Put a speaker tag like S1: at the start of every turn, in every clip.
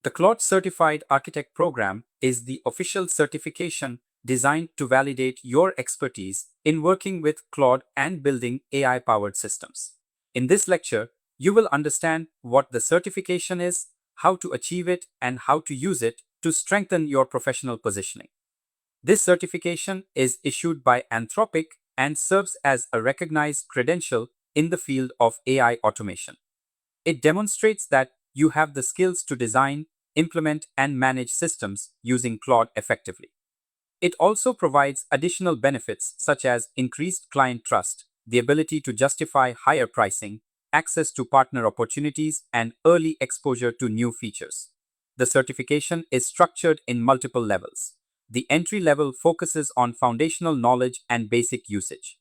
S1: The Claude Certified Architect program is the official certification designed to validate your expertise in working with Claude and building AI-powered systems. In this lecture, you will understand what the certification is, how to achieve it, and how to use it to strengthen your professional positioning. This certification is issued by Anthropic and serves as a recognized credential in the field of AI automation. It demonstrates that you have the skills to design, implement, and manage systems using Claude effectively. It also provides additional benefits such as increased client trust, the ability to justify higher pricing, access to partner opportunities, and early exposure to new features. The certification is structured in multiple levels. The entry level focuses on foundational knowledge and basic usage.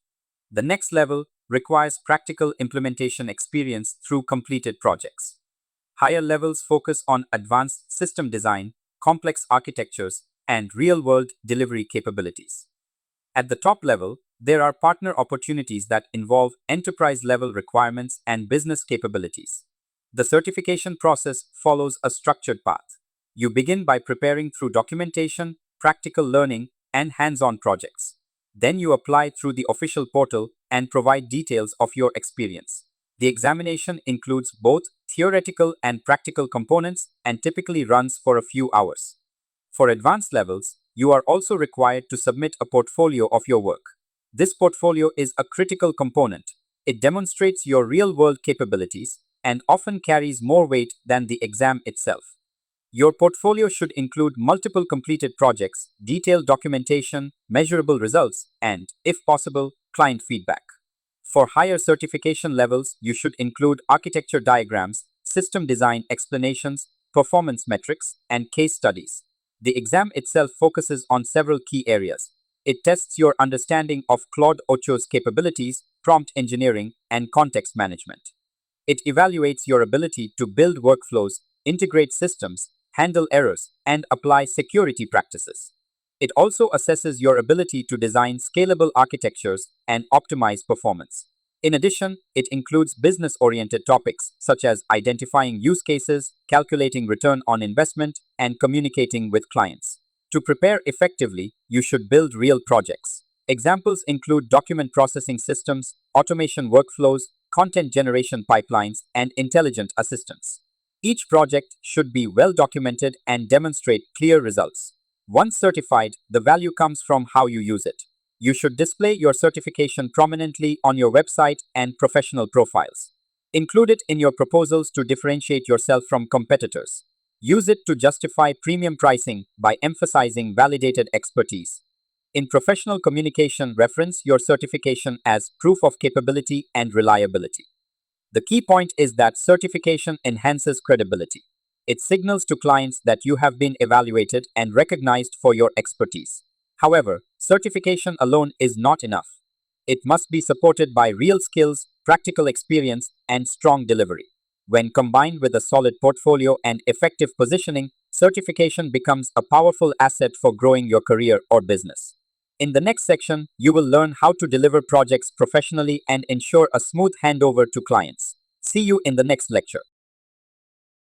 S1: The next level requires practical implementation experience through completed projects. Higher levels focus on advanced system design, complex architectures, and real-world delivery capabilities. At the top level, there are partner opportunities that involve enterprise-level requirements and business capabilities. The certification process follows a structured path. You begin by preparing through documentation, practical learning, and hands-on projects. Then you apply through the official portal and provide details of your experience. The examination includes both theoretical and practical components and typically runs for a few hours. For advanced levels, you are also required to submit a portfolio of your work. This portfolio is a critical component. It demonstrates your real-world capabilities and often carries more weight than the exam itself. Your portfolio should include multiple completed projects, detailed documentation, measurable results, and, if possible, client feedback. For higher certification levels, you should include architecture diagrams, system design explanations, performance metrics, and case studies. The exam itself focuses on several key areas. It tests your understanding of Claude 8's capabilities, prompt engineering, and context management. It evaluates your ability to build workflows, integrate systems, handle errors, and apply security practices. It also assesses your ability to design scalable architectures and optimize performance. In addition, it includes business-oriented topics such as identifying use cases, calculating return on investment, and communicating with clients. To prepare effectively, you should build real projects. Examples include document processing systems, automation workflows, content generation pipelines, and intelligent assistants. Each project should be well documented and demonstrate clear results. Once certified, the value comes from how you use it. You should display your certification prominently on your website and professional profiles. Include it in your proposals to differentiate yourself from competitors. Use it to justify premium pricing by emphasizing validated expertise. In professional communication, reference your certification as proof of capability and reliability. The key point is that certification enhances credibility. It signals to clients that you have been evaluated and recognized for your expertise. However, certification alone is not enough. It must be supported by real skills, practical experience, and strong delivery. When combined with a solid portfolio and effective positioning, certification becomes a powerful asset for growing your career or business. In the next section, you will learn how to deliver projects professionally and ensure a smooth handover to clients. See you in the next lecture.